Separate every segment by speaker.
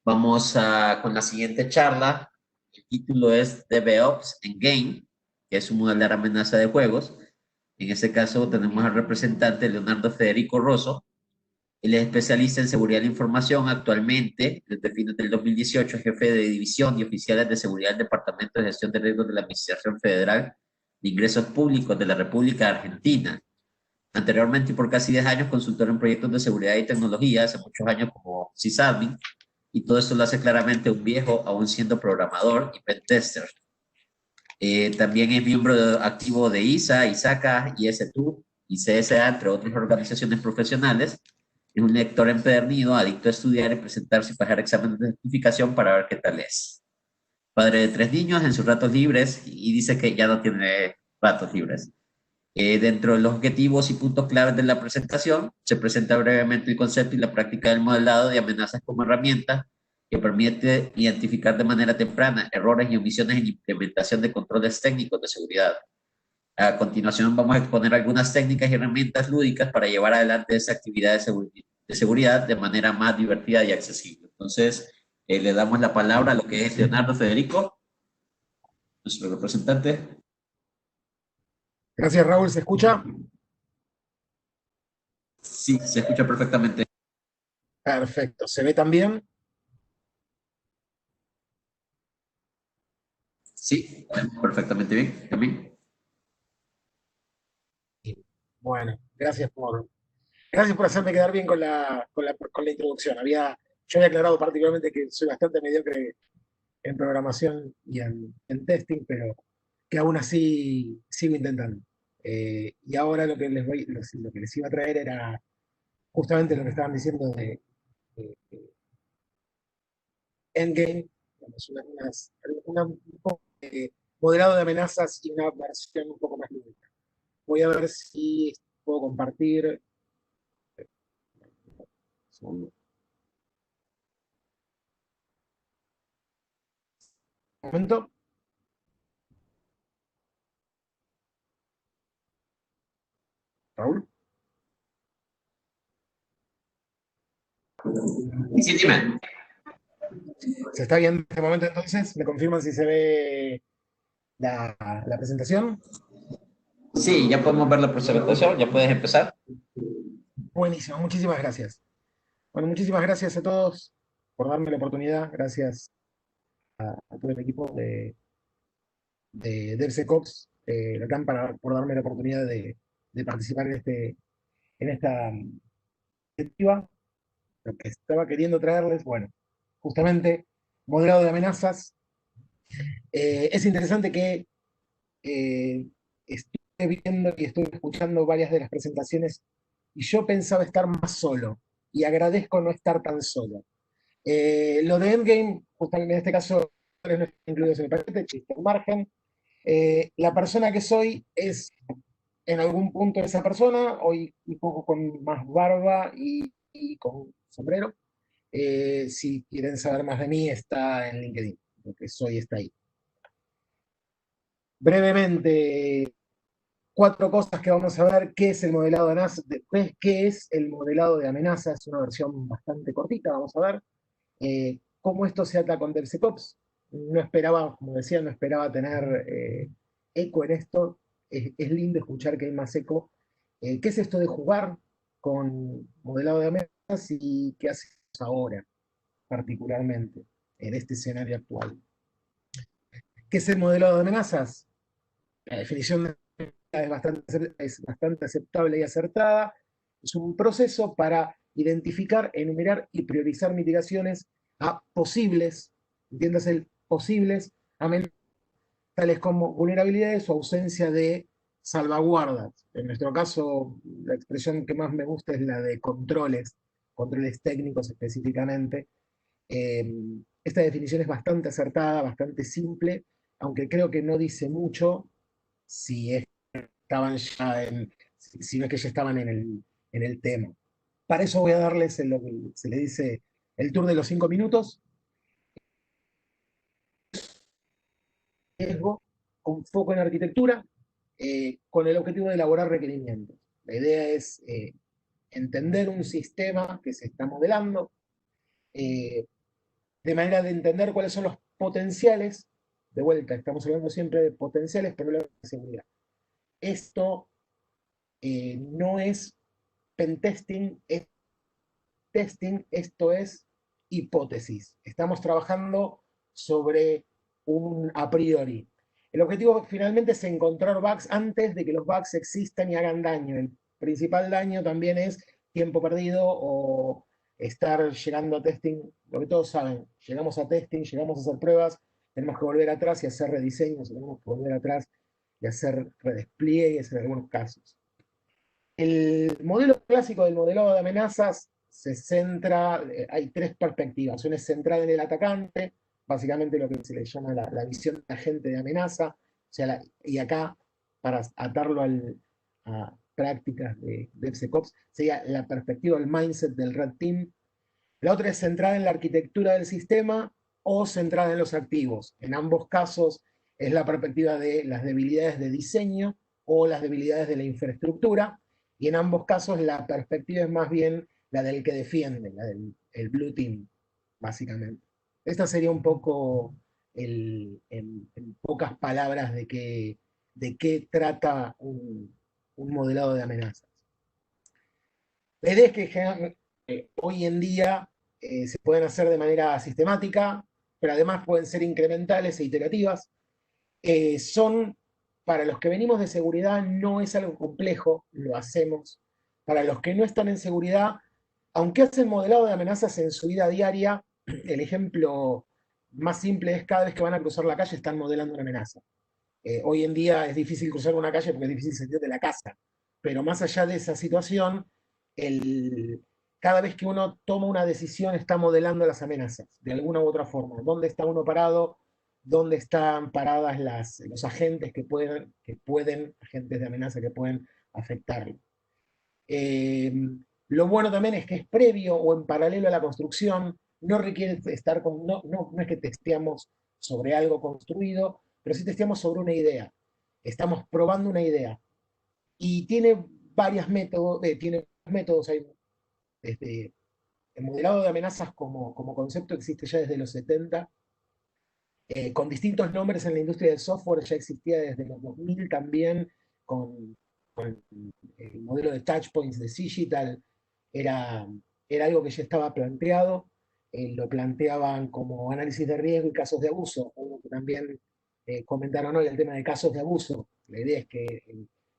Speaker 1: Con la siguiente charla. El título es DevOps en Game, que es un modelar amenaza de juegos. En este caso tenemos al representante Leonardo Federico Rosso. Él es especialista en seguridad de la información. Actualmente, desde fines del 2018, jefe de división y oficiales de seguridad del Departamento de Gestión de Riesgos de la Administración Federal de Ingresos Públicos de la República de Argentina. Anteriormente, y por casi 10 años, consultor en proyectos de seguridad y tecnología, hace muchos años como sysadmin, y todo esto lo hace claramente un viejo, aún siendo programador y pentester. También es miembro activo de ISA, ISACA, IS2 y CSA, entre otras organizaciones profesionales. Es un lector empedernido, adicto a estudiar y presentarse y pasar exámenes de certificación para ver qué tal es. Padre de 3 niños en sus ratos libres y dice que ya no tiene ratos libres. Dentro de los objetivos y puntos claves de la presentación, se presenta brevemente el concepto y la práctica del modelado de amenazas como herramienta que permite identificar de manera temprana errores y omisiones en implementación de controles técnicos de seguridad. A continuación vamos a exponer algunas técnicas y herramientas lúdicas para llevar adelante esa actividad de seguridad de manera más divertida y accesible. Entonces, le damos la palabra a lo que es Leonardo Federico, nuestro representante.
Speaker 2: Gracias, Raúl. ¿Se escucha?
Speaker 1: Sí, se escucha perfectamente.
Speaker 2: Perfecto. ¿Se ve también?
Speaker 1: Sí, perfectamente bien, también.
Speaker 2: Bueno, gracias por hacerme quedar bien con la introducción. Yo había aclarado particularmente que soy bastante mediocre en programación y en testing, pero que aún así sigo intentando. Y ahora lo que les iba a traer era justamente lo que estaban diciendo de Endgame, digamos, un poco de modelado de amenazas y una versión un poco más lúdica. Voy a ver si puedo compartir. Un momento. Raúl.
Speaker 1: Sí, dime.
Speaker 2: ¿Se está viendo en este momento entonces? ¿Me confirman si se ve la presentación?
Speaker 1: Sí, ya podemos ver la presentación, ya puedes empezar.
Speaker 2: Buenísimo, muchísimas gracias. Bueno, muchísimas gracias a todos por darme la oportunidad. Gracias a todo el equipo de DevSecOps, Latam, por darme la oportunidad de participar en esta iniciativa. Lo que estaba queriendo traerles, bueno, justamente modelado de amenazas. Es interesante que estuve viendo y estuve escuchando varias de las presentaciones y yo pensaba estar más solo y agradezco no estar tan solo. Lo de Endgame, justamente en este caso, no están incluidos en el paquete, chiste al margen. La persona que soy es en algún punto esa persona, hoy un poco con más barba y con sombrero. Si quieren saber más de mí, está en LinkedIn, lo que soy está ahí. Brevemente, 4 cosas que vamos a ver. ¿Qué es el modelado de amenaza? Después, ¿qué es el modelado de amenaza? Es una versión bastante cortita, vamos a ver. ¿Cómo esto se ata con DevSecOps? No esperaba, como decía, no esperaba tener eco en esto. Es lindo escuchar que hay más eco. ¿Qué es esto de jugar con modelado de amenazas y qué hacemos ahora, particularmente, en este escenario actual? ¿Qué es el modelado de amenazas? La definición es bastante aceptable y acertada. Es un proceso para identificar, enumerar y priorizar mitigaciones a posibles, entiéndase, posibles amenazas, tales como vulnerabilidades o ausencia de salvaguardas. En nuestro caso, la expresión que más me gusta es la de controles técnicos específicamente. Eh, Esta definición es bastante acertada, bastante simple, aunque creo que no dice mucho si estaban ya si no es que ya estaban en el tema. Para eso voy a darles lo que se le dice el tour de los 5 minutos, riesgo, con foco en arquitectura, con el objetivo de elaborar requerimientos. La idea es entender un sistema que se está modelando, eh, de manera de entender cuáles son los potenciales. De vuelta, estamos hablando siempre de potenciales problemas de seguridad. Esto no es pentesting, es testing, esto es hipótesis. Estamos trabajando sobre un a priori. El objetivo finalmente es encontrar bugs antes de que los bugs existan y hagan daño. El principal daño también es tiempo perdido o estar llegando a testing, lo que todos saben, llegamos a testing, llegamos a hacer pruebas, tenemos que volver atrás y hacer rediseños, tenemos que volver atrás y hacer redespliegues en algunos casos. El modelo clásico del modelado de amenazas se centra, hay tres perspectivas. Una es centrada en el atacante, básicamente lo que se le llama la visión de agente de amenaza, o sea, y acá, para atarlo a prácticas de DevSecOps, sería la perspectiva, el mindset del Red Team. La otra es centrada en la arquitectura del sistema o centrada en los activos. En ambos casos es la perspectiva de las debilidades de diseño o las debilidades de la infraestructura, y en ambos casos la perspectiva es más bien la del que defiende, la del el Blue Team, básicamente. Esta sería un poco, en pocas palabras, de qué trata un modelado de amenazas. La idea es que hoy en día se pueden hacer de manera sistemática, pero además pueden ser incrementales e iterativas. Son, para los que venimos de seguridad, no es algo complejo, lo hacemos. Para los que no están en seguridad, aunque hacen modelado de amenazas en su vida diaria, el ejemplo más simple es cada vez que van a cruzar la calle están modelando una amenaza. Hoy en día es difícil cruzar una calle porque es difícil salir de la casa, pero más allá de esa situación, el, cada vez que uno toma una decisión está modelando las amenazas, de alguna u otra forma. ¿Dónde está uno parado? ¿Dónde están paradas los agentes agentes de amenaza que pueden afectarlo? Eh, lo bueno también es que es previo o en paralelo a la construcción, no requiere estar no es que testeamos sobre algo construido, pero sí testeamos sobre una idea. Estamos probando una idea. Y tiene métodos, hay desde el modelado de amenazas como concepto existe ya desde los 70, con distintos nombres en la industria del software, ya existía desde los 2000 también, con el modelo de touchpoints de Digital, era, era algo que ya estaba planteado, lo planteaban como análisis de riesgo y casos de abuso, algo que también comentaron hoy, el tema de casos de abuso. La idea es que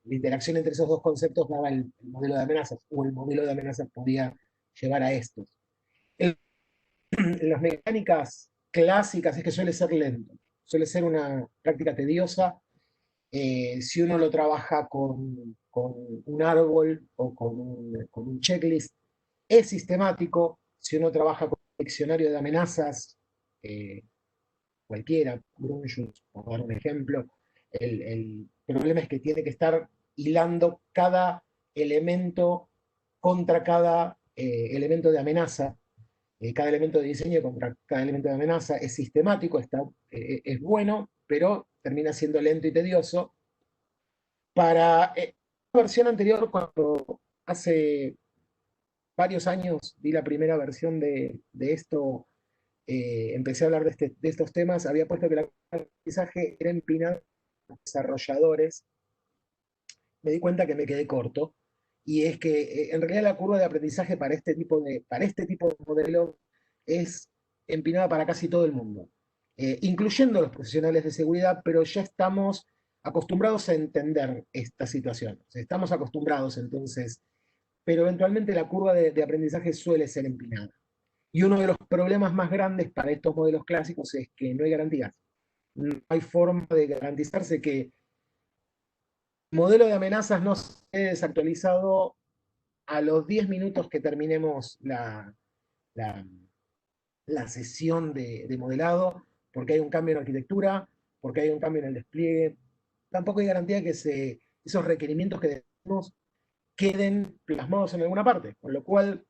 Speaker 2: la interacción entre esos dos conceptos daba el modelo de amenazas, o el modelo de amenazas podía llevar a estos. El las mecánicas clásicas es que suele ser lento, suele ser una práctica tediosa. Si uno lo trabaja con un árbol o con un checklist, es sistemático. Si uno trabaja con un diccionario de amenazas, eh, cualquiera, Grunjus, por dar un ejemplo, el problema es que tiene que estar hilando cada elemento contra cada elemento de amenaza, cada elemento de diseño contra cada elemento de amenaza es sistemático, es bueno, pero termina siendo lento y tedioso. Para la versión anterior, cuando hace varios años vi la primera versión de esto, empecé a hablar de estos temas, había puesto que el aprendizaje era empinado a los desarrolladores. Me di cuenta que me quedé corto, y es que en realidad la curva de aprendizaje para este tipo de modelo es empinada para casi todo el mundo, incluyendo los profesionales de seguridad, pero ya estamos acostumbrados a entender esta situación. O sea, estamos acostumbrados entonces, pero eventualmente la curva de aprendizaje suele ser empinada. Y uno de los problemas más grandes para estos modelos clásicos es que no hay garantías. No hay forma de garantizarse que el modelo de amenazas no se desactualizado a los 10 minutos que terminemos la, la sesión de modelado, porque hay un cambio en la arquitectura, porque hay un cambio en el despliegue. Tampoco hay garantía que esos requerimientos que tenemos queden plasmados en alguna parte, con lo cual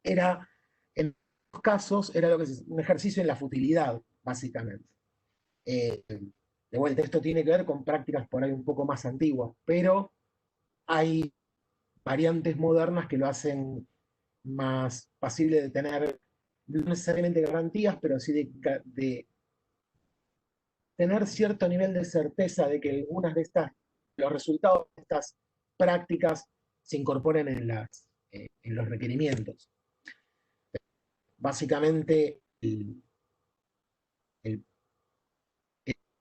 Speaker 2: era, en los casos, era lo que es un ejercicio en la futilidad, básicamente. Eh, de vuelta, esto tiene que ver con prácticas por ahí un poco más antiguas, pero hay variantes modernas que lo hacen más pasible de tener no necesariamente garantías, pero sí de tener cierto nivel de certeza de que algunas de los resultados de estas prácticas se incorporen en los requerimientos. Básicamente, el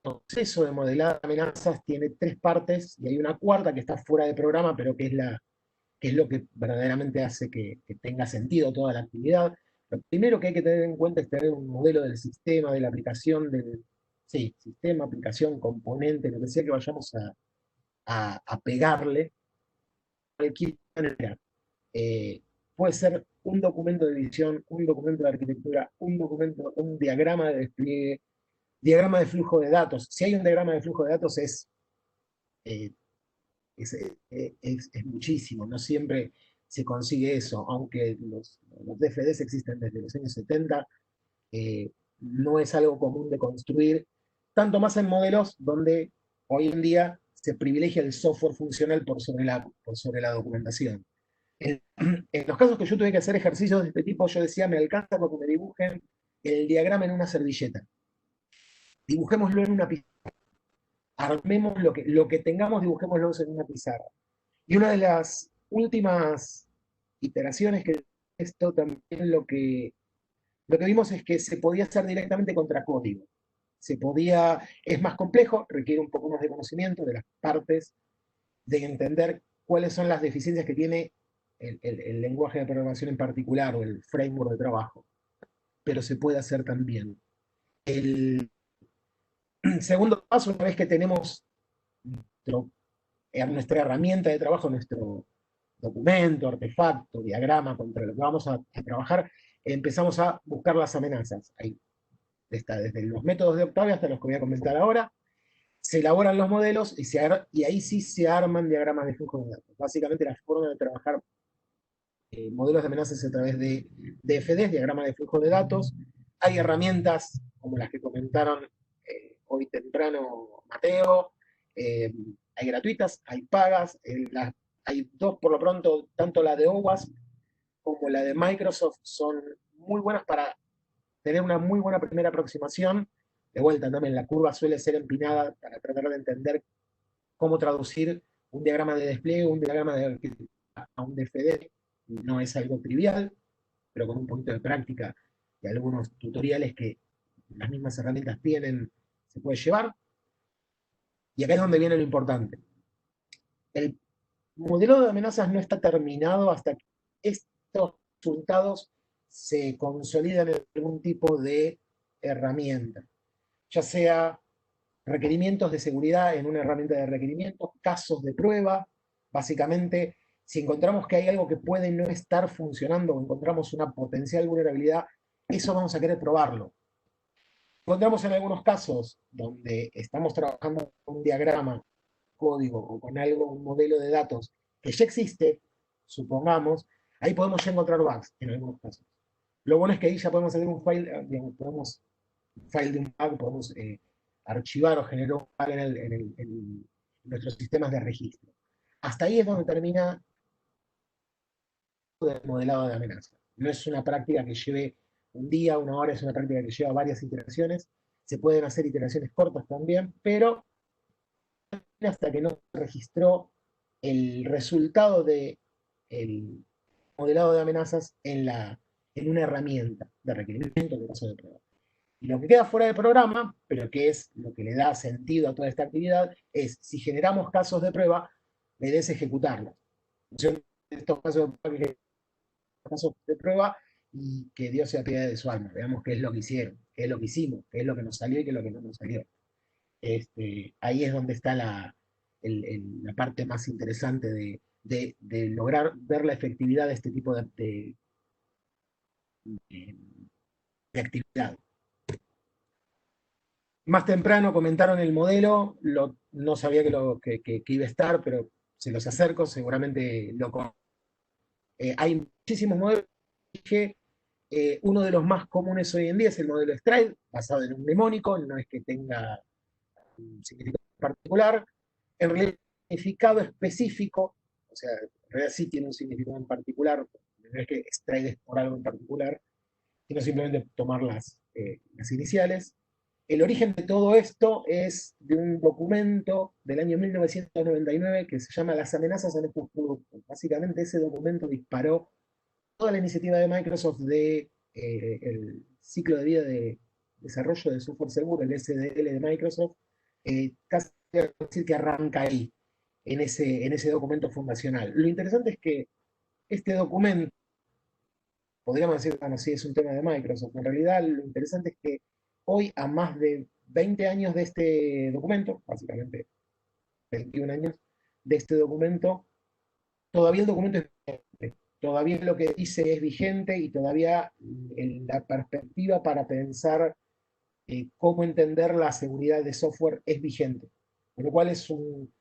Speaker 2: proceso de modelado de amenazas tiene tres partes y hay una cuarta que está fuera de programa, pero que es lo que verdaderamente hace que tenga sentido toda la actividad. Lo primero que hay que tener en cuenta es tener un modelo del sistema, de la aplicación, sí, sistema, aplicación, componente, lo que sea que vayamos a pegarle, cualquier manera. Eh, Puede ser un documento de visión, un documento de arquitectura, un diagrama de despliegue, diagrama de flujo de datos. Si hay un diagrama de flujo de datos eh, es muchísimo, no siempre se consigue eso, aunque los DFDs existen desde los años 70, no es algo común de construir, tanto más en modelos donde hoy en día se privilegia el software funcional por sobre la documentación. En, en los casos que yo tuve que hacer ejercicios de este tipo, yo decía, me alcanza con que me dibujen el diagrama en una servilleta. Dibujémoslo en una pizarra. Armemos lo que tengamos, dibujémoslo en una pizarra. Y una de las últimas iteraciones que esto también lo que vimos es que se podía hacer directamente contra código. Es más complejo, requiere un poco más de conocimiento de las partes, de entender cuáles son las deficiencias que tiene el lenguaje de programación en particular o el framework de trabajo, pero se puede hacer también. El segundo paso, una vez que tenemos nuestra herramienta de trabajo, nuestro documento, artefacto, diagrama contra lo que vamos a trabajar, empezamos a buscar las amenazas. Ahí está, desde los métodos de Octavia hasta los que voy a comentar ahora. Se elaboran los modelos y ahí sí se arman diagramas de flujo de datos. Básicamente la forma de trabajar modelos de amenazas a través de DFDs, diagrama de flujo de datos. Hay herramientas como las que comentaron hoy temprano Mateo, hay gratuitas, hay pagas, hay dos por lo pronto, tanto la de OWASP como la de Microsoft son muy buenas para tener una muy buena primera aproximación. De vuelta también la curva suele ser empinada para tratar de entender cómo traducir un diagrama de despliegue, un diagrama de arquitectura a un DFD. No es algo trivial, pero con un poquito de práctica y algunos tutoriales que las mismas herramientas tienen, se puede llevar. Y acá es donde viene lo importante. El modelo de amenazas no está terminado hasta que estos resultados se consolidan en algún tipo de herramienta, ya sea requerimientos de seguridad en una herramienta de requerimientos, casos de prueba, básicamente, si encontramos que hay algo que puede no estar funcionando o encontramos una potencial vulnerabilidad, eso vamos a querer probarlo. Encontramos en algunos casos donde estamos trabajando con un diagrama, código o con algo, un modelo de datos que ya existe, supongamos, ahí podemos ya encontrar bugs en algunos casos. Lo bueno es que ahí ya podemos hacer un file, digamos, podemos file de un bug, podemos archivar o generar un bug en nuestros sistemas de registro. Hasta ahí es donde termina el modelado de amenaza. No es una práctica que lleve un día, una hora, es una práctica que lleva varias iteraciones. Se pueden hacer iteraciones cortas también, pero hasta que no se registró el resultado del modelado de amenazas en una herramienta de requerimiento de caso de prueba. Y lo que queda fuera del programa, pero que es lo que le da sentido a toda esta actividad, es si generamos casos de prueba, la idea es ejecutarlos. Estos casos de prueba y que Dios sea piedad de su alma. Veamos qué es lo que hicieron, qué es lo que hicimos, qué es lo que nos salió y qué es lo que no nos salió. Ahí es donde está la parte más interesante de lograr ver la efectividad de este tipo de actividad. Más temprano comentaron el modelo, no sabía que iba a estar, pero se los acerco, seguramente lo conocen. Hay muchísimos modelos. Uno de los más comunes hoy en día es el modelo Stride, basado en un mnemónico, no es que tenga un significado particular. En realidad, el significado específico, o sea, en realidad sí tiene un significado en particular, no es que Stride es por algo en particular, sino simplemente tomar las iniciales. El origen de todo esto es de un documento del año 1999 que se llama Las amenazas a nuestros productos. Básicamente ese documento disparó toda la iniciativa de Microsoft de el ciclo de vida de desarrollo de software seguro, el SDL de Microsoft, casi decir que arranca ahí, en ese documento fundacional. Lo interesante es que este documento, podríamos decir, bueno, sí, es un tema de Microsoft. En realidad, lo interesante es que hoy, a más de 20 años de este documento, básicamente 21 años de este documento, todavía el documento es vigente, todavía lo que dice es vigente y todavía la perspectiva para pensar cómo entender la seguridad de software es vigente. Con lo cual es un...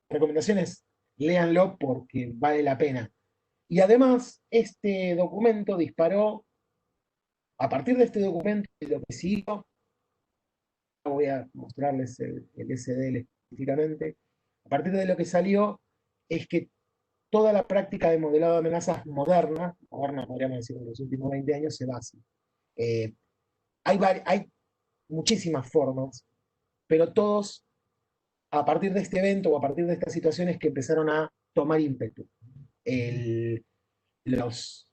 Speaker 2: Recomendaciones, léanlo porque vale la pena. Y además, este documento disparó, a partir de este documento y lo que siguió, voy a mostrarles el SDL específicamente, a partir de lo que salió es que toda la práctica de modelado de amenazas moderna podríamos decir en los últimos 20 años, se basa. Eh, hay muchísimas formas, pero todos, a partir de este evento o a partir de estas situaciones que empezaron a tomar ímpetu. El, los,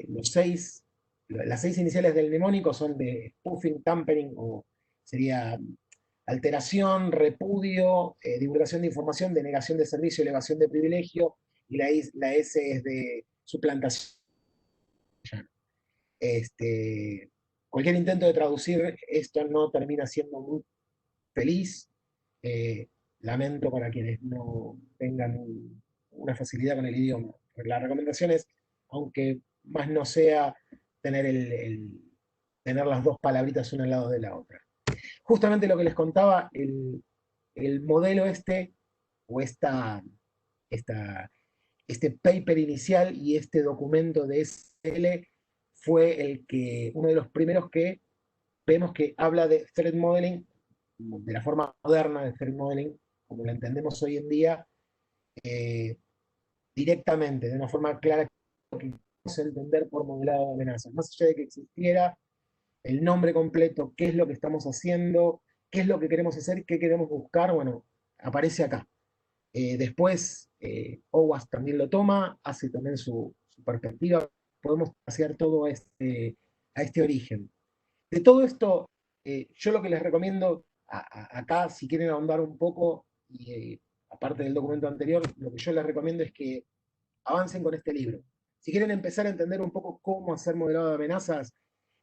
Speaker 2: los seis, las seis iniciales del mnemónico son de spoofing, tampering, o sería alteración, repudio, divulgación de información, denegación de servicio, elevación de privilegio, y la S es de suplantación. Este, cualquier intento de traducir esto no termina siendo muy feliz. Eh, Lamento para quienes no tengan una facilidad con el idioma. La recomendación es, aunque más no sea, tener, tener las dos palabritas una al lado de la otra. Justamente lo que les contaba, el modelo este, o esta, este paper inicial y este documento de SL fue uno de los primeros que vemos que habla de threat modeling, de la forma moderna de threat modeling, como lo entendemos hoy en día, eh, directamente, de una forma clara, que podemos entender por modelado de amenazas. Más allá de que existiera el nombre completo, qué es lo que estamos haciendo, qué es lo que queremos hacer, qué queremos buscar, bueno, aparece acá. Después, OWASP también lo toma, hace también su perspectiva, podemos hacer todo a este origen. De todo esto, yo lo que les recomiendo acá, si quieren ahondar un poco, y aparte del documento anterior, lo que yo les recomiendo es que avancen con este libro. Si quieren empezar a entender un poco cómo hacer modelado de amenazas,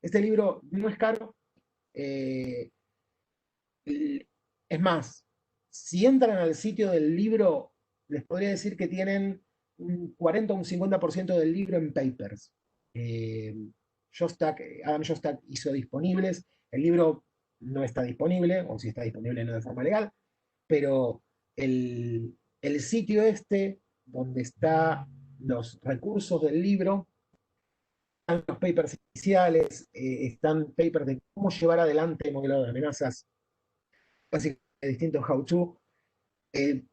Speaker 2: este libro no es caro. eh, es más, si entran al sitio del libro, les podría decir que tienen un 40 o un 50% del libro en papers. Eh, Adam Shostak hizo disponibles. El libro no está disponible, o si está disponible no de forma legal, pero el sitio este, donde están los recursos del libro, están los papers iniciales, están papers de cómo llevar adelante el modelado de amenazas, básicamente distintos how-to. Eh,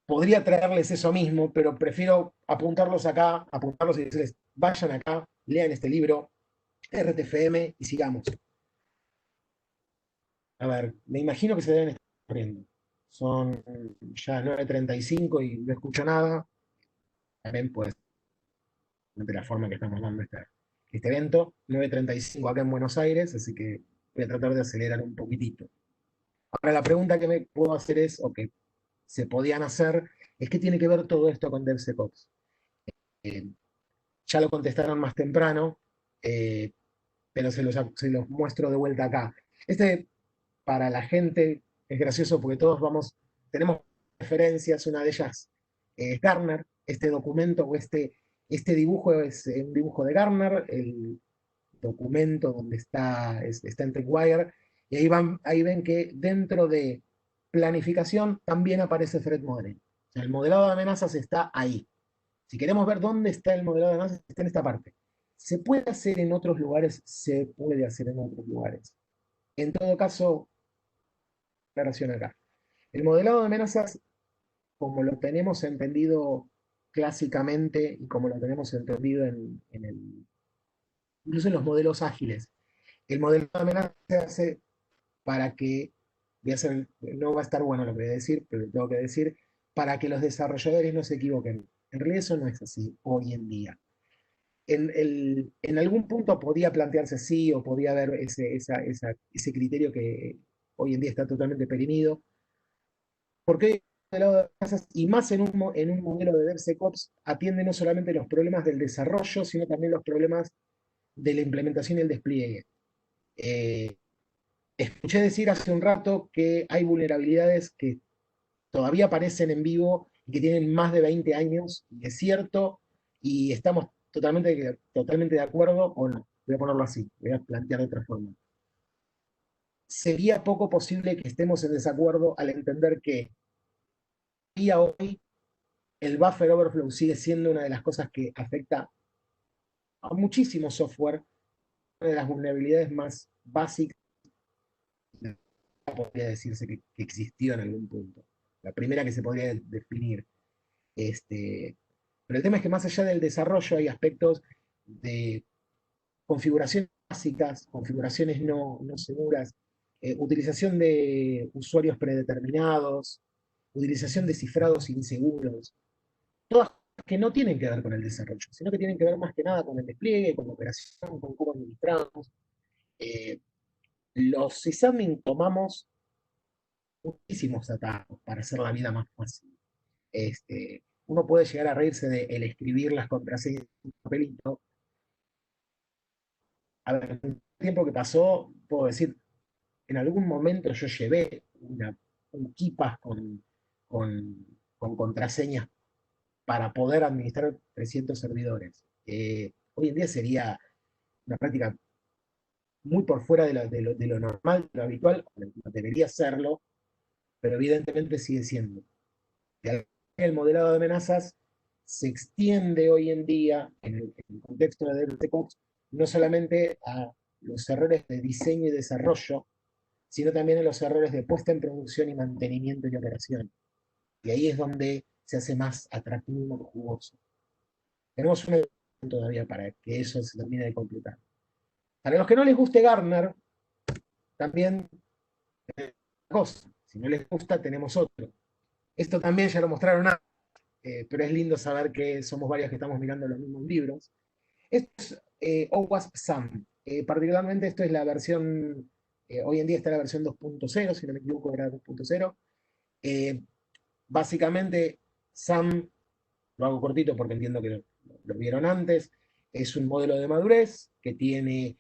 Speaker 2: Podría traerles eso mismo, pero prefiero apuntarlos acá, apuntarlos y decirles, vayan acá, lean este libro, RTFM y sigamos. A ver, me imagino que se deben estar corriendo. Son ya 9:35 y no escucho nada. También pues, de la forma que estamos dando este evento, 9:35 acá en Buenos Aires, así que voy a tratar de acelerar un poquitito. Ahora la pregunta que me puedo hacer es, o que se podían hacer, es qué tiene que ver todo esto con DevSecOps. Eh, ya lo contestaron más temprano, eh, pero se los muestro de vuelta acá. Para la gente, es gracioso porque todos tenemos referencias, una de ellas es Gartner, este documento o este dibujo es un dibujo de Gartner, el documento donde está en TechWire, y ahí ven que dentro de planificación también aparece threat modeling. O sea, el modelado de amenazas está ahí. Si queremos ver dónde está el modelado de amenazas, está en esta parte. ¿Se puede hacer en otros lugares? Se puede hacer en otros lugares. En todo caso, aclaración acá. El modelado de amenazas, como lo tenemos entendido clásicamente y como lo tenemos entendido incluso en los modelos ágiles. El modelo de amenaza se hace para que, no va a estar bueno lo que voy a decir, pero lo tengo que decir, para que los desarrolladores no se equivoquen. En realidad eso no es así hoy en día. En algún punto podía plantearse así o podía haber ese criterio que hoy en día está totalmente perimido. Porque y más en un modelo de DevSecOps atiende no solamente los problemas del desarrollo, sino también los problemas de la implementación y el despliegue. Eh, Escuché decir hace un rato que hay vulnerabilidades que todavía aparecen en vivo y que tienen más de 20 años, y es cierto, y estamos totalmente de acuerdo, o no, voy a ponerlo así, voy a plantear de otra forma. Sería poco posible que estemos en desacuerdo al entender que día hoy el buffer overflow sigue siendo una de las cosas que afecta a muchísimo software, una de las vulnerabilidades más básicas, podría decirse que existió en algún punto. La primera que se podría definir. Este, pero el tema es que más allá del desarrollo hay aspectos de configuraciones básicas, configuraciones no seguras, utilización de usuarios predeterminados, utilización de cifrados inseguros, todas que no tienen que ver con el desarrollo, sino que tienen que ver más que nada con el despliegue, con la operación, con cómo administramos. Eh, los sysadmin tomamos muchísimos atajos para hacer la vida más fácil. Uno puede llegar a reírse de el escribir las contraseñas en un papelito. A ver, en el tiempo que pasó, puedo decir, en algún momento yo llevé un KeePass con, con contraseñas para poder administrar 300 servidores. Hoy en día sería una práctica muy por fuera de lo normal, de lo habitual, no debería serlo, pero evidentemente sigue siendo. El modelado de amenazas se extiende hoy en día, en el contexto de DevSecOps, no solamente a los errores de diseño y desarrollo, sino también a los errores de puesta en producción y mantenimiento y operación. Y ahí es donde se hace más atractivo y jugoso. Tenemos un todavía para que eso se termine de completar. Para los que no les guste Gartner, también cosa. Si no les gusta, tenemos otro. Esto también ya lo mostraron antes, pero es lindo saber que somos varios que estamos mirando los mismos libros. Esto es OWASP SAM. Particularmente esto es la versión, hoy en día está la versión 2.0, si no me equivoco era 2.0. Básicamente, SAM, lo hago cortito porque entiendo que lo vieron antes, es un modelo de madurez que tiene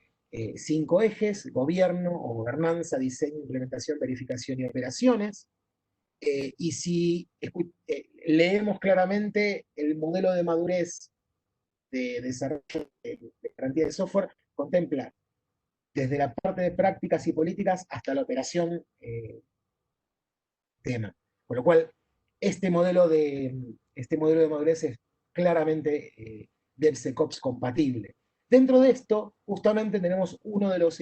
Speaker 2: 5 ejes: gobierno o gobernanza, diseño, implementación, verificación y operaciones. Y si leemos claramente el modelo de madurez de desarrollo de garantía de software, contempla desde la parte de prácticas y políticas hasta la operación tema. Con lo cual, este modelo de madurez es claramente DevSecOps compatible. Dentro de esto, justamente tenemos uno de los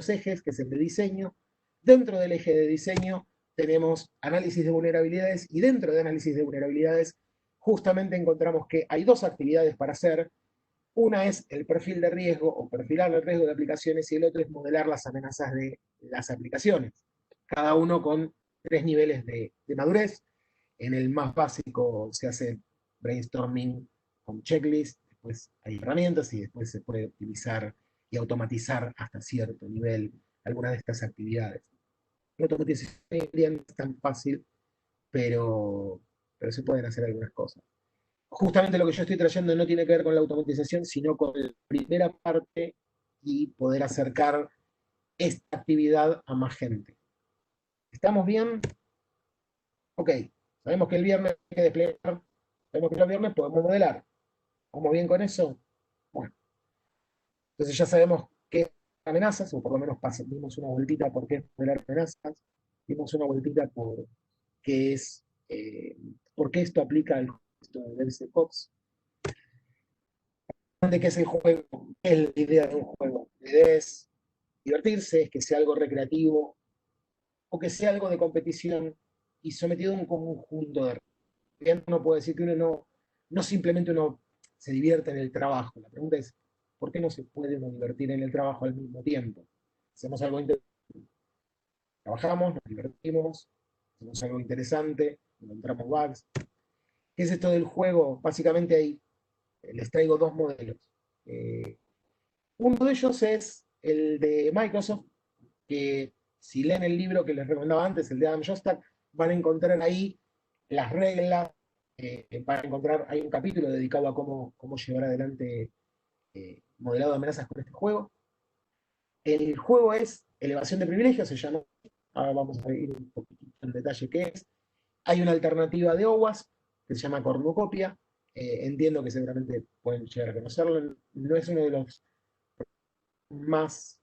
Speaker 2: ejes, que es el de diseño. Dentro del eje de diseño tenemos análisis de vulnerabilidades, y dentro de análisis de vulnerabilidades justamente encontramos que hay dos actividades para hacer. Una es el perfil de riesgo o perfilar el riesgo de aplicaciones, y el otro es modelar las amenazas de las aplicaciones. Cada uno con 3 niveles de madurez. En el más básico se hace brainstorming con checklist, después hay herramientas y después se puede optimizar y automatizar hasta cierto nivel algunas de estas actividades. La automatización no es tan fácil, pero se pueden hacer algunas cosas. Justamente lo que yo estoy trayendo no tiene que ver con la automatización, sino con la primera parte y poder acercar esta actividad a más gente. ¿Estamos bien? Ok, sabemos que el viernes hay que desplegar, sabemos que el viernes podemos modelar. ¿Vamos bien con eso? Bueno, entonces ya sabemos qué amenazas, o por lo menos dimos una vueltita por qué es modelar amenazas, dimos una vueltita por qué es, por qué esto aplica al contexto de DevSecOps, de qué es el juego, qué es la idea de un juego. La idea es divertirse, es que sea algo recreativo o que sea algo de competición y sometido a un conjunto de reglas. Uno puede decir que uno no simplemente uno se divierte en el trabajo. La pregunta es, ¿por qué no se puede uno divertir en el trabajo al mismo tiempo? Hacemos algo interesante, trabajamos, nos divertimos, hacemos algo interesante, encontramos bugs. ¿Qué es esto del juego? Básicamente ahí les traigo dos modelos. Eh, Uno de ellos es el de Microsoft, que si leen el libro que les recomendaba antes, el de Adam Shostak, van a encontrar ahí las reglas, van a encontrar, hay un capítulo dedicado a cómo llevar adelante modelado de amenazas con este juego. El juego es Elevación de Privilegios, se llama, ahora vamos a ir un poquito en detalle qué es. Hay una alternativa de OWASP que se llama Cornucopia, entiendo que seguramente pueden llegar a conocerlo, no es uno de los más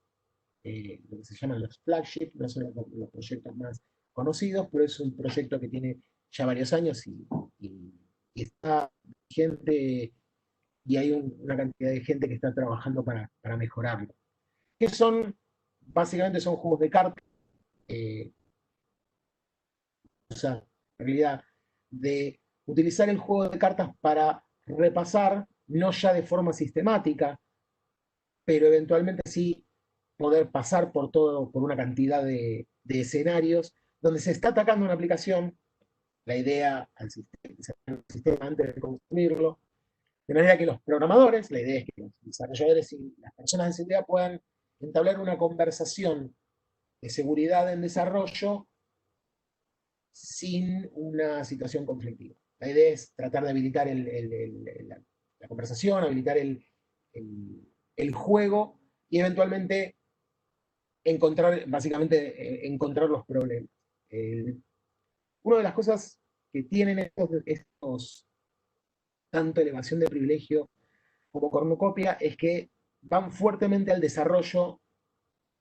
Speaker 2: lo que se llaman los flagship, no son los proyectos más conocidos, pero es un proyecto que tiene ya varios años y está vigente y hay una cantidad de gente que está trabajando para mejorarlo. Que son, básicamente son juegos de cartas, eh, o sea, en realidad, de utilizar el juego de cartas para repasar, no ya de forma sistemática, pero eventualmente sí poder pasar por todo, por una cantidad de escenarios donde se está atacando una aplicación, la idea al sistema antes de construirlo, de manera que los programadores, la idea es que los desarrolladores y las personas de seguridad puedan entablar una conversación de seguridad en desarrollo sin una situación conflictiva. La idea es tratar de habilitar la conversación, habilitar el juego y eventualmente encontrar, básicamente, encontrar los problemas. Una de las cosas que tienen estos, tanto elevación de privilegio como cornucopia, es que van fuertemente al desarrollo,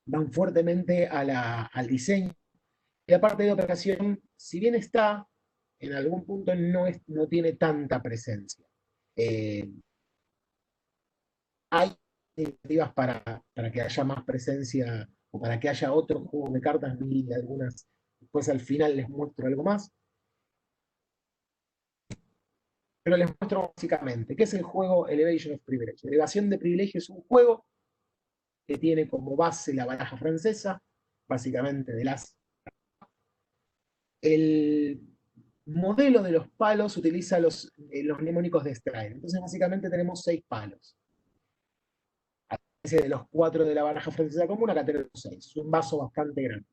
Speaker 2: van fuertemente al diseño, y la parte de operación, si bien está, en algún punto no tiene tanta presencia. Eh, Hay iniciativas para que haya más presencia o para que haya otros juegos de cartas, vi algunas, después al final les muestro algo más, pero les muestro básicamente qué es el juego Elevation of Privilege. Elevación de Privilegio es un juego que tiene como base la baraja francesa, básicamente de las... El modelo de los palos utiliza los mnemónicos de Stride. Entonces básicamente tenemos 6 palos. A diferencia de los 4 de la baraja francesa común, acá tenemos 6. Es un vaso bastante grande.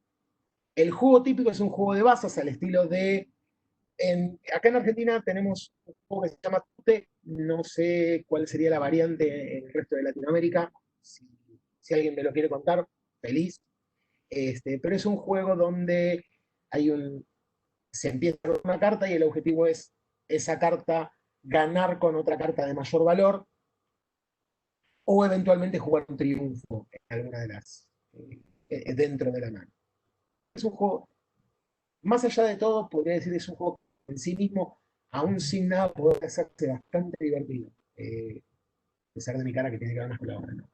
Speaker 2: El juego típico es un juego de bazas al estilo de... Acá en Argentina tenemos un juego que se llama Tute, no sé cuál sería la variante en el resto de Latinoamérica, si alguien me lo quiere contar, feliz. Pero es un juego donde hay se empieza con una carta y el objetivo es esa carta ganar con otra carta de mayor valor o eventualmente jugar un triunfo en alguna de las dentro de la mano. Es un juego, más allá de todo, podría decir que es un juego en sí mismo, aún sin nada, puede hacerse bastante divertido. A pesar de mi cara que tiene que ver más con la obra, ¿no?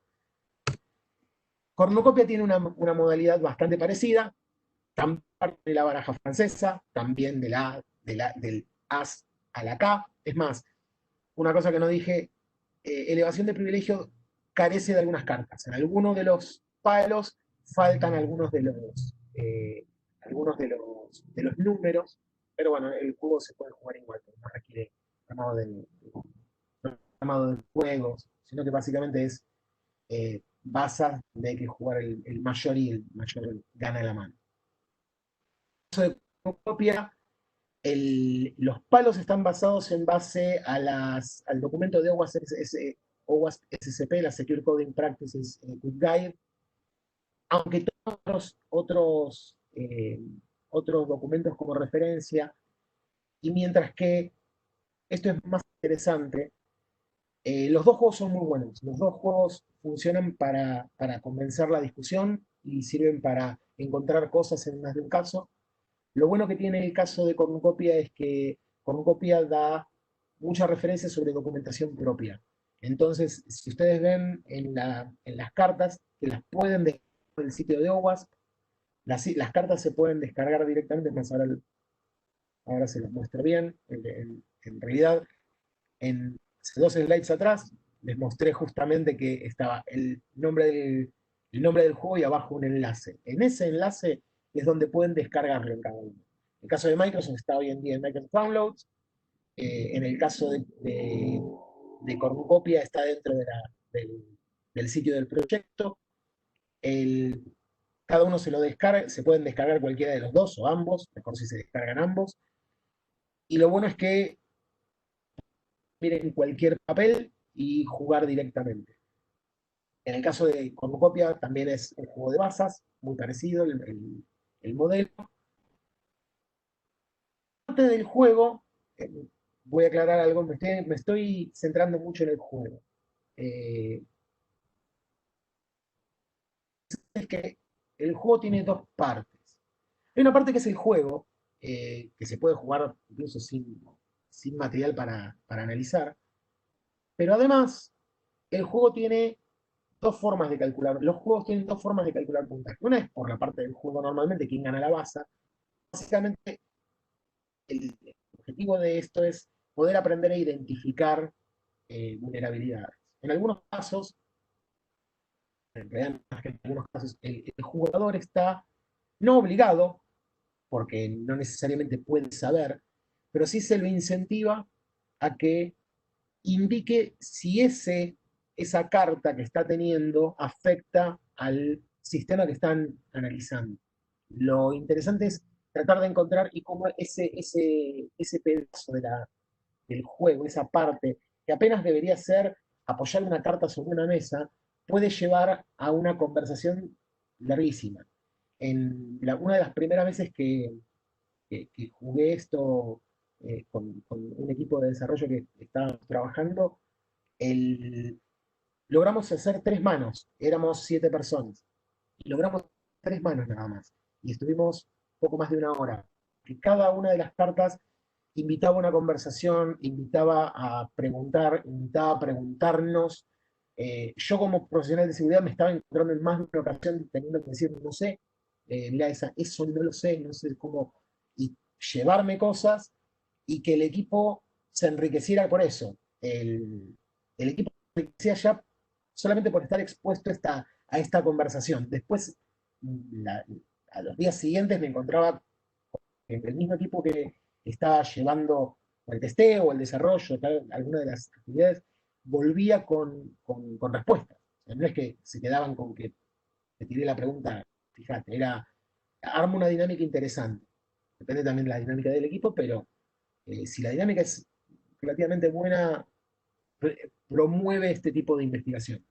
Speaker 2: Cornucopia tiene una modalidad bastante parecida, también parte de la baraja francesa, también del as a la K. Es más, una cosa que no dije, elevación de privilegio carece de algunas cartas. En algunos de los palos faltan de los números, pero bueno, el juego se puede jugar igual, no requiere armado de juegos, sino que básicamente es basa de que jugar el mayor y el mayor gana la mano. En el caso de copia, los palos están basados en base al documento de OWASP SCP, la Secure Coding Practices Guide, aunque todos otros documentos como referencia, y mientras que esto es más interesante, los dos juegos son muy buenos, los dos juegos funcionan para comenzar la discusión y sirven para encontrar cosas en más de un caso. Lo bueno que tiene el caso de Cornucopia es que Cornucopia da muchas referencias sobre documentación propia. Entonces, si ustedes ven en las cartas, que las pueden descargar del sitio de OWASP, las cartas se pueden descargar directamente, más ahora se las muestro bien, en realidad, hace 2 slides atrás, les mostré justamente que estaba el nombre del juego y abajo un enlace. En ese enlace es donde pueden descargarlo en cada uno. En el caso de Microsoft está hoy en día en Microsoft Downloads. En el caso de Cornucopia está dentro del sitio del proyecto. El, cada uno se lo descarga, se pueden descargar cualquiera de los dos o ambos, mejor si se descargan ambos. Y lo bueno es que miren cualquier papel y jugar directamente. En el caso de Cornucopia también es un juego de bazas, muy parecido el modelo. Parte del juego, eh, voy a aclarar algo, me estoy centrando mucho en el juego. Eh, es que el juego tiene dos partes. Hay una parte que es el juego, que se puede jugar incluso sin material para analizar, pero además el juego tiene dos formas de calcular, los juegos tienen dos formas de calcular puntaje. Una es por la parte del juego normalmente, quién gana la baza. Básicamente el objetivo de esto es poder aprender a identificar vulnerabilidades. En algunos casos, en realidad más que en algunos casos, el jugador está no obligado, porque no necesariamente puede saber, pero sí se lo incentiva a que indique si esa carta que está teniendo afecta al sistema que están analizando. Lo interesante es tratar de encontrar y cómo ese pedazo del juego, esa parte, que apenas debería ser apoyar una carta sobre una mesa, puede llevar a una conversación larguísima. Una de las primeras veces que jugué esto con un equipo de desarrollo que estábamos trabajando, el, logramos hacer tres manos, éramos 7 personas, y logramos tres manos nada más, y estuvimos poco más de una hora, que cada una de las cartas invitaba a una conversación, invitaba a preguntarnos. Yo como profesional de seguridad me estaba encontrando en más de una ocasión teniendo que decir, no sé, mira, eso no lo sé, no sé cómo, y llevarme cosas y que el equipo se enriqueciera por eso. El equipo se enriquecía ya solamente por estar expuesto a esta conversación. Después, la, a los días siguientes me encontraba en el mismo equipo que estaba llevando el testeo o el desarrollo, alguna de las actividades, volvía con respuestas. O sea, no es que se quedaban con que te tiré la pregunta, fíjate, arma una dinámica interesante. Depende también de la dinámica del equipo, pero si la dinámica es relativamente buena, promueve este tipo de investigación.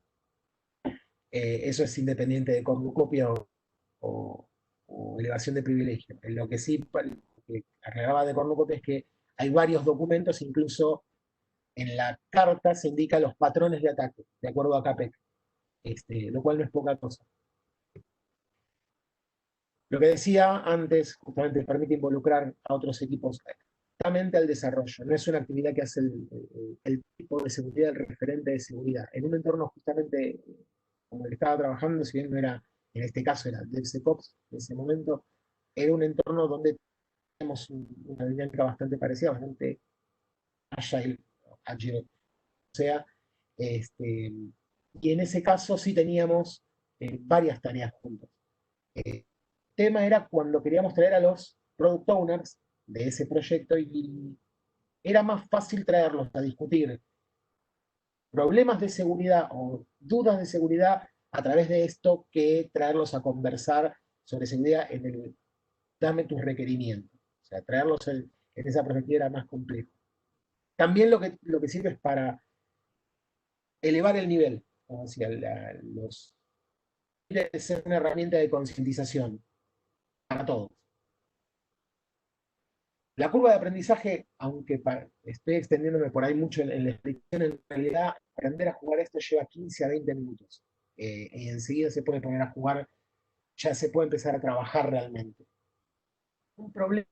Speaker 2: Eso es independiente de cornucopia o, o elevación de privilegio. En lo que sí que aclaraba de cornucopia es que hay varios documentos, incluso en la carta se indican los patrones de ataque, de acuerdo a CAPEC, lo cual no es poca cosa. Lo que decía antes, justamente permite involucrar a otros equipos directamente al desarrollo. No es una actividad que hace el tipo de seguridad, el referente de seguridad. En un entorno justamente como el que estaba trabajando, si bien no era, en este caso era DevSecOps, en ese momento, era un entorno donde tenemos una dinámica bastante parecida, bastante agile, o sea, y en ese caso sí teníamos varias tareas juntas. El tema era cuando queríamos traer a los product owners de ese proyecto y era más fácil traerlos a discutir problemas de seguridad o dudas de seguridad a través de esto que traerlos a conversar sobre seguridad en el dame tus requerimientos. O sea, traerlos en esa perspectiva era más complejo. También lo que sirve es para elevar el nivel, como decía, debe ser una herramienta de concientización para todos. La curva de aprendizaje, aunque estoy extendiéndome por ahí mucho en la explicación, en realidad aprender a jugar esto lleva 15 a 20 minutos. Y enseguida se puede poner a jugar, ya se puede empezar a trabajar realmente. Un problema,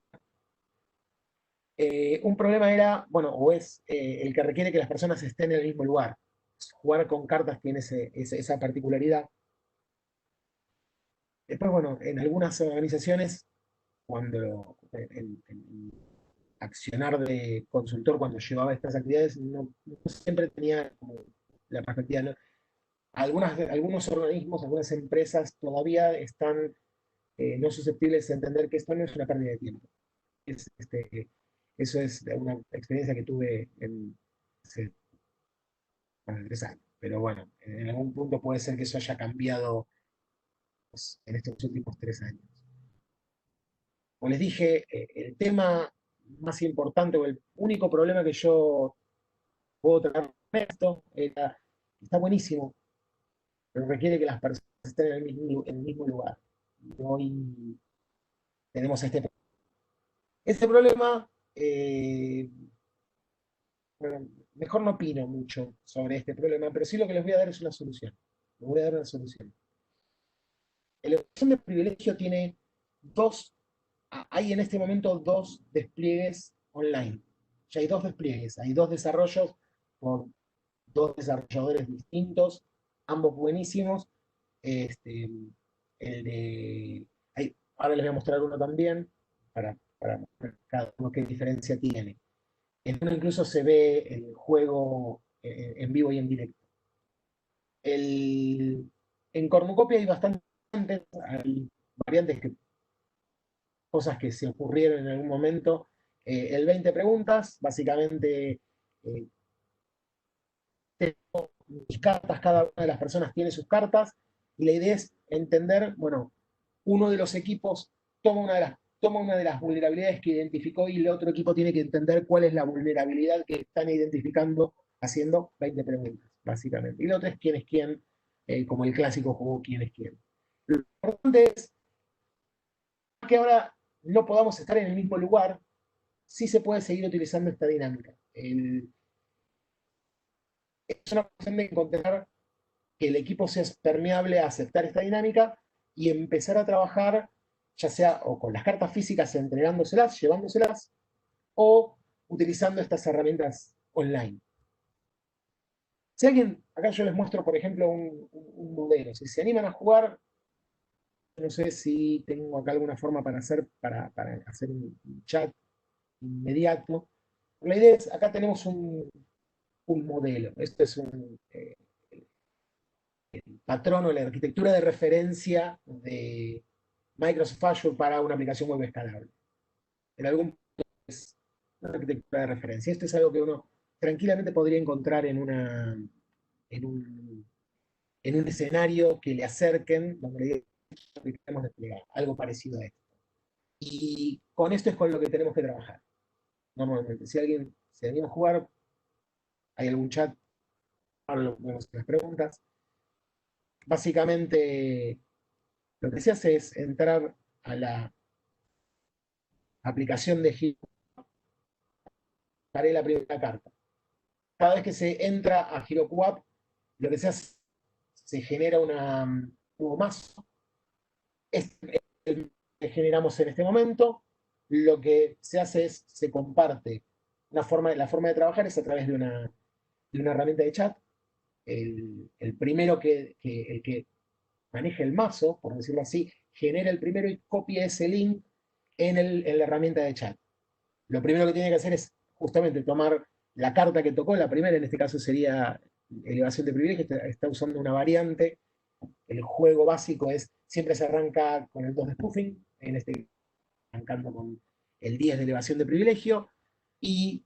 Speaker 2: un problema era, bueno, o es el que requiere que las personas estén en el mismo lugar. Jugar con cartas tiene esa particularidad. Después, bueno, en algunas organizaciones, cuando el accionar de consultor cuando llevaba estas actividades, no siempre tenía como la perspectiva. ¿No? Algunos organismos, algunas empresas todavía están no susceptibles de entender que esto no es una pérdida de tiempo. Eso es una experiencia que tuve hace más de 3 años. Pero bueno, en algún punto puede ser que eso haya cambiado pues, en estos últimos 3 años. Como les dije, el tema más importante o el único problema que yo puedo tratar con esto está buenísimo, pero requiere que las personas estén en el mismo lugar. Y hoy tenemos este problema. Bueno, mejor no opino mucho sobre este problema, pero sí lo que les voy a dar es una solución. Les voy a dar una solución. La elección de privilegio tiene hay en este momento dos despliegues online. Ya hay dos despliegues, hay dos desarrollos por dos desarrolladores distintos, ambos buenísimos. Este, ahora les voy a mostrar uno también para mostrar cada uno qué diferencia tiene. En uno incluso se ve el juego en vivo y en directo. En Cornucopia hay hay variantes, cosas que se ocurrieron en algún momento. El 20 preguntas, básicamente tengo mis cartas, cada una de las personas tiene sus cartas, y la idea es entender, bueno, uno de los equipos toma una de las vulnerabilidades que identificó y el otro equipo tiene que entender cuál es la vulnerabilidad que están identificando haciendo 20 preguntas, básicamente. Y lo otro es quién es quién, como el clásico juego quién es quién. Lo importante es que ahora no podamos estar en el mismo lugar, sí se puede seguir utilizando esta dinámica. Es una cuestión de encontrar que el equipo sea permeable a aceptar esta dinámica y empezar a trabajar, ya sea o con las cartas físicas entregándoselas, llevándoselas, o utilizando estas herramientas online. Si alguien, acá yo les muestro, por ejemplo, un modelo. Si se animan a jugar, no sé si tengo acá alguna forma para hacer un chat inmediato. La idea es, acá tenemos un modelo. Esto es el patrón o la arquitectura de referencia de Microsoft Azure para una aplicación web escalable. En algún punto es una arquitectura de referencia. Esto es algo que uno tranquilamente podría encontrar en un escenario que le acerquen, donde le queremos desplegar, algo parecido a esto. Y con esto es con lo que tenemos que trabajar. Normalmente, si alguien se anima a jugar, hay algún chat, ahora lo vemos en las preguntas. Básicamente, lo que se hace es entrar a la aplicación de Giro, haré la primera carta. Cada vez que se entra a HeroQuap, lo que se hace, se genera un nuevo mazo. Este es el que generamos en este momento. Lo que se hace es, se comparte la forma de trabajar es a través de una herramienta de chat. El primero el que maneja el mazo, por decirlo así, genera el primero y copia ese link en la herramienta de chat. Lo primero que tiene que hacer es justamente tomar la carta que tocó, la primera en este caso sería elevación de privilegio, está usando una variante. El juego básico siempre se arranca con el 2 de spoofing, en este arrancando con el 10 de elevación de privilegio, y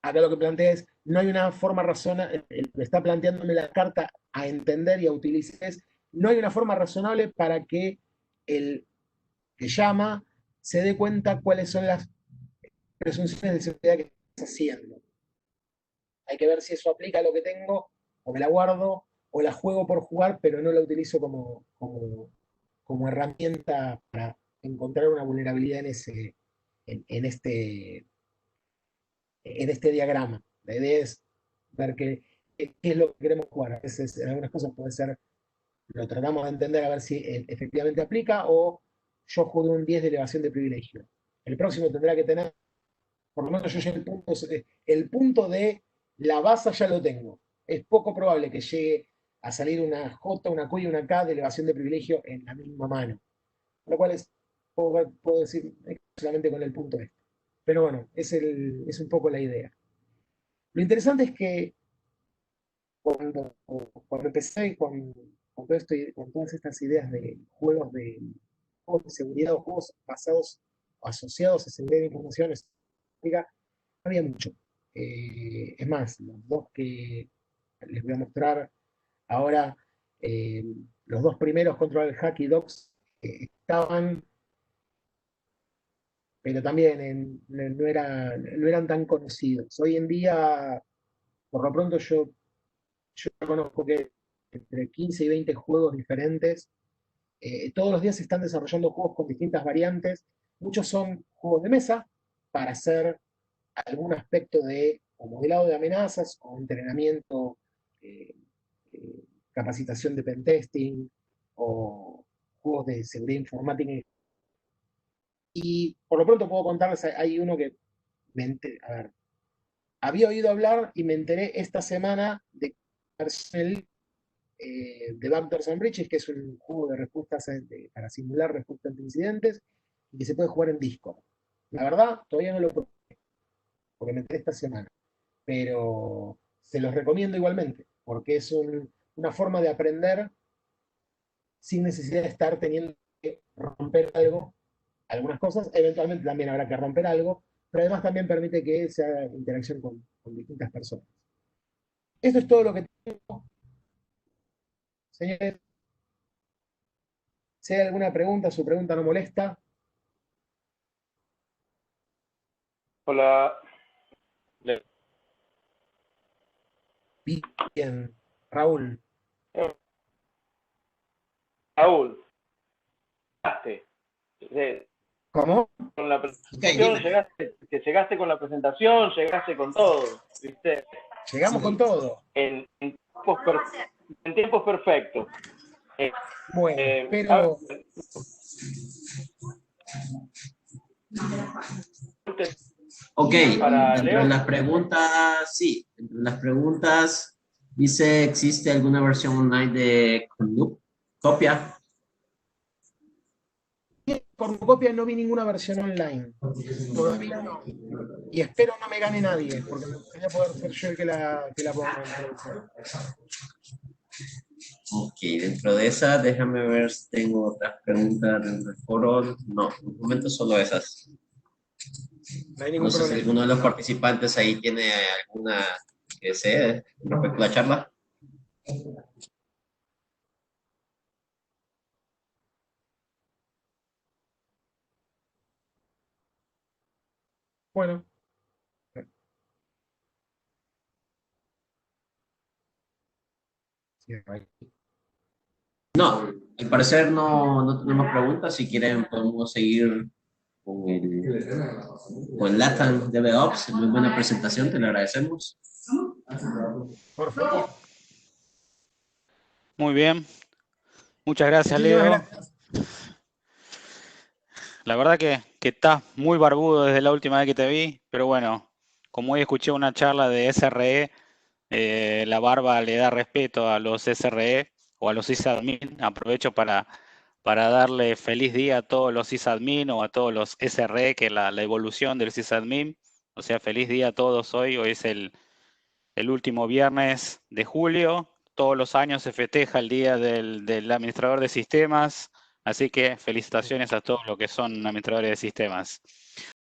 Speaker 2: acá lo que plantea es, no hay una forma razonable, está planteándome la carta a entender y a utilizar, no hay una forma razonable para que el que llama se dé cuenta cuáles son las presunciones de seguridad que estás haciendo. Hay que ver si eso aplica a lo que tengo, o me la guardo, o la juego por jugar, pero no la utilizo como herramienta para encontrar una vulnerabilidad en este diagrama. La idea es ver qué es lo que queremos jugar. A veces en algunas cosas puede ser, lo tratamos de entender a ver si efectivamente aplica, o yo juego un 10 de elevación de privilegio. El próximo tendrá que tener, por lo menos yo ya el punto de la base ya lo tengo. Es poco probable que llegue a salir una J, una Q y una K de elevación de privilegio en la misma mano. Lo cual puedo decir solamente con el punto este. Pero bueno, es un poco la idea. Lo interesante es que cuando empecé con todo esto, con todas estas ideas de juegos de seguridad o juegos basados o asociados a seguridad de información, no había mucho. Es más, los dos que les voy a mostrar ahora, eh, los dos primeros Control Hacky Dogs estaban, pero también no eran tan conocidos. Hoy en día, por lo pronto, yo conozco que entre 15 y 20 juegos diferentes. Todos los días se están desarrollando juegos con distintas variantes. Muchos son juegos de mesa para hacer algún aspecto de o modelado de amenazas o entrenamiento, eh, eh, capacitación de pentesting o juegos de seguridad informática. Y por lo pronto puedo contarles, hay uno que a ver, había oído hablar y me enteré esta semana de el de Backdoors and Breaches, que es un juego de respuestas para simular respuestas ante incidentes y que se puede jugar en Discord. La verdad, todavía no lo probé, porque me enteré esta semana, pero se los recomiendo igualmente, porque es una forma de aprender sin necesidad de estar teniendo que romper algo, algunas cosas, eventualmente también habrá que romper algo, pero además también permite que se haga interacción con distintas personas. Esto es todo lo que tengo, señores. Si hay alguna pregunta, su pregunta no molesta.
Speaker 3: Hola.
Speaker 2: Bien, Raúl.
Speaker 3: Raúl,
Speaker 2: ¿Cómo?
Speaker 3: con la presentación, llegaste con la presentación, llegaste con todo, ¿viste?
Speaker 2: Llegamos con todo.
Speaker 3: En tiempos perfectos.
Speaker 2: Bueno, pero...
Speaker 1: Ok,
Speaker 3: Para
Speaker 1: entre
Speaker 3: Leo.
Speaker 1: las preguntas, sí, entre las preguntas dice, ¿existe alguna versión online de Cornucopia?
Speaker 2: Cornucopia no vi ninguna versión online. Todavía no. Y espero no me gane nadie, porque me gustaría poder ser yo el que la ponga en producción.
Speaker 1: Ok, dentro de esa, déjame ver si tengo otras preguntas dentro del foro. No, de momento solo esas.
Speaker 2: No hay ningún
Speaker 1: No sé si
Speaker 2: problema.
Speaker 1: alguno de los participantes ahí tiene alguna que sé respecto a la charla.
Speaker 2: Bueno.
Speaker 1: No, al parecer no tenemos preguntas. Si quieren, podemos seguir con el LATAM DevOps. Muy buena presentación, te lo agradecemos.
Speaker 2: Por favor.
Speaker 4: Muy bien. Muchas gracias,
Speaker 2: Muchísimas
Speaker 4: Leo.
Speaker 2: gracias.
Speaker 4: La verdad que estás muy barbudo desde la última vez que te vi, pero bueno, como hoy escuché una charla de SRE, la barba le da respeto a los SRE o a los sysadmin. Aprovecho para darle feliz día a todos los sysadmin o a todos los SRE, que es la evolución del sysadmin. O sea, feliz día a todos hoy. Hoy es el último viernes de julio. Todos los años se festeja el día del administrador de sistemas. Así que felicitaciones a todos los que son administradores de sistemas.